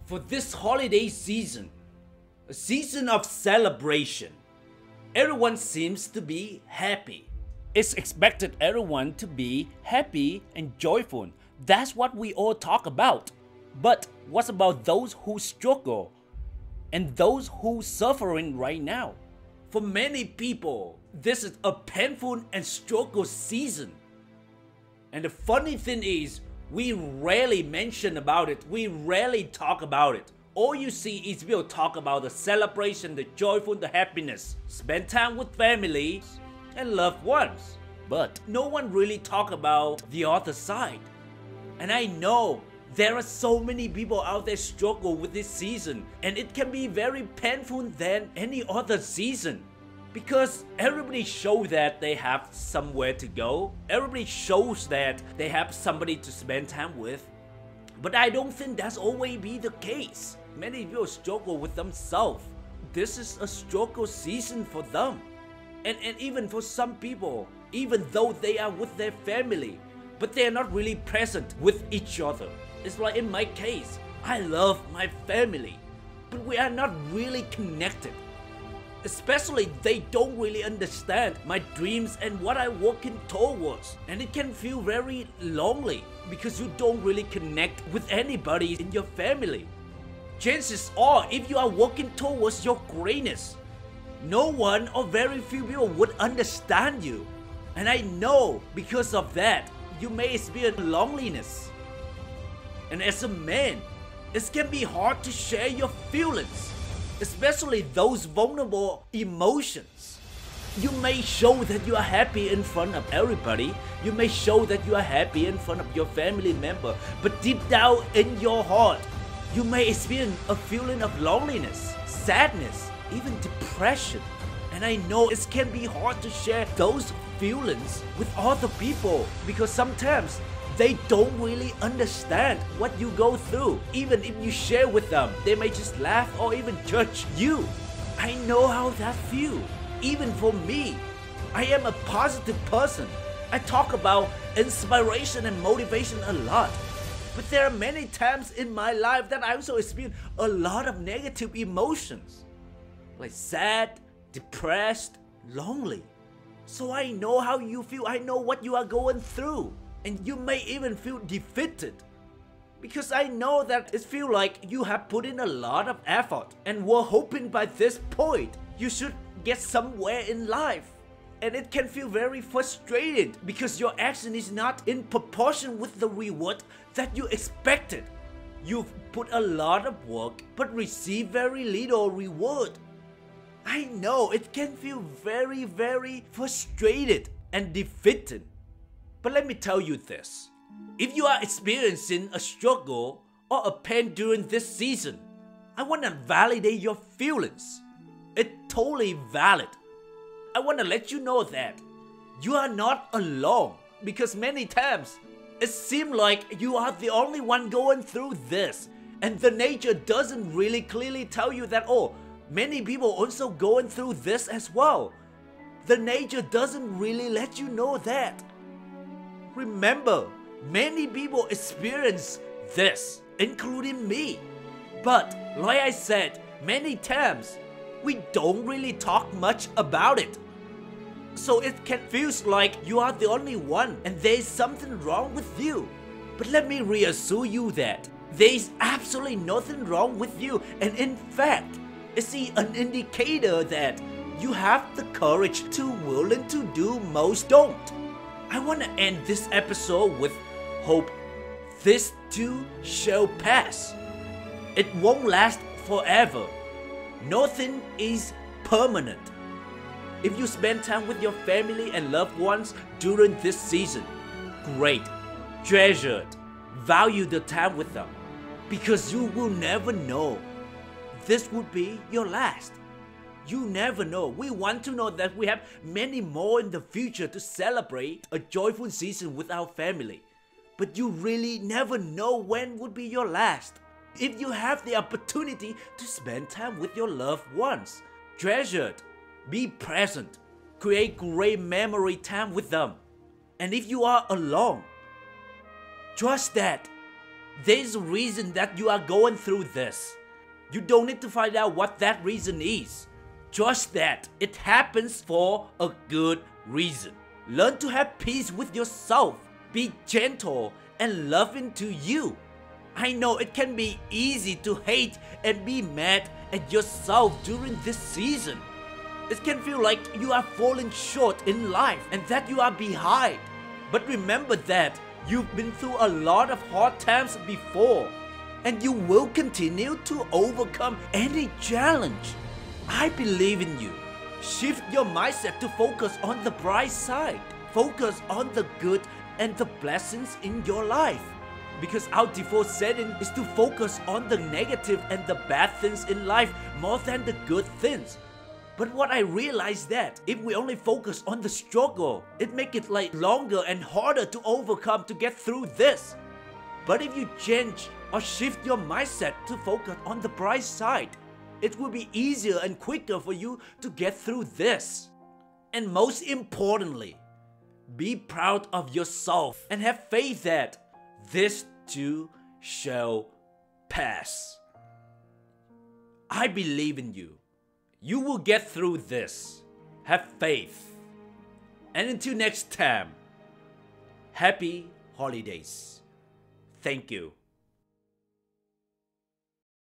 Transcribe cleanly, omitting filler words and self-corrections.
For this holiday season, a season of celebration, everyone seems to be happy. It's expected everyone to be happy and joyful. That's what we all talk about. But what about those who struggle and those who suffering right now? For many people, this is a painful and struggle season. And the funny thing is, we rarely mention about it. We rarely talk about it. All you see is people talk about the celebration, the joyful, the happiness, spend time with family and loved ones. But no one really talk about the other side. And I know there are so many people out there struggle with this season, and it can be very painful than any other season. Because everybody shows that they have somewhere to go. Everybody shows that they have somebody to spend time with. But I don't think that's always be the case. Many people struggle with themselves. This is a struggle season for them. And even for some people, even though they are with their family, but they are not really present with each other. It's like in my case, I love my family, but we are not really connected. Especially they don't really understand my dreams and what I'm working towards. And it can feel very lonely because you don't really connect with anybody in your family. Chances are, if you are working towards your greatness, no one or very few people would understand you. And I know because of that, you may experience loneliness. And as a man, it can be hard to share your feelings, especially those vulnerable emotions. You may show that you are happy in front of everybody. You may show that you are happy in front of your family member. But deep down in your heart, you may experience a feeling of loneliness, sadness, even depression. And I know it can be hard to share those feelings with other people because sometimes they don't really understand what you go through. Even if you share with them, they may just laugh or even judge you. I know how that feels. Even for me, I am a positive person. I talk about inspiration and motivation a lot. But there are many times in my life that I also experience a lot of negative emotions. Like sad, depressed, lonely. So I know how you feel. I know what you are going through. And you may even feel defeated. Because I know that it feels like you have put in a lot of effort and were hoping by this point you should get somewhere in life. And it can feel very frustrated because your action is not in proportion with the reward that you expected. You've put a lot of work but received very little reward. I know it can feel very, very frustrated and defeated. But let me tell you this. If you are experiencing a struggle or a pain during this season, I want to validate your feelings. It's totally valid. I want to let you know that you are not alone because many times it seems like you are the only one going through this, and the nature doesn't really clearly tell you that, oh, many people also going through this as well. The nature doesn't really let you know that. Remember, many people experience this, including me. But like I said, many times we don't really talk much about it. So it can feel like you are the only one and there's something wrong with you. But let me reassure you that there's absolutely nothing wrong with you. And in fact, it's an indicator that you have the courage to willing to do most don't. I want to end this episode with hope. This too shall pass. It won't last forever. Nothing is permanent. If you spend time with your family and loved ones during this season, great. Treasure it. Value the time with them. Because you will never know. This would be your last. You never know. We want to know that we have many more in the future to celebrate a joyful season with our family. But you really never know when would be your last. If you have the opportunity to spend time with your loved ones, treasure it. Be present. Create great memory time with them. And if you are alone, trust that There's a reason that you are going through this. You don't need to find out what that reason is. Trust that it happens for a good reason. Learn to have peace with yourself. Be gentle and loving to you. I know it can be easy to hate and be mad at yourself during this season. It can feel like you are falling short in life and that you are behind. But remember that you've been through a lot of hard times before, and you will continue to overcome any challenge. I believe in you. Shift your mindset to focus on the bright side. Focus on the good and the blessings in your life. Because our default setting is to focus on the negative and the bad things in life more than the good things. But what I realized that if we only focus on the struggle, it makes it like longer and harder to overcome to get through this. But if you change or shift your mindset to focus on the bright side, it will be easier and quicker for you to get through this. And most importantly, be proud of yourself and have faith that this too shall pass. I believe in you. You will get through this. Have faith. And until next time, happy holidays. Thank you.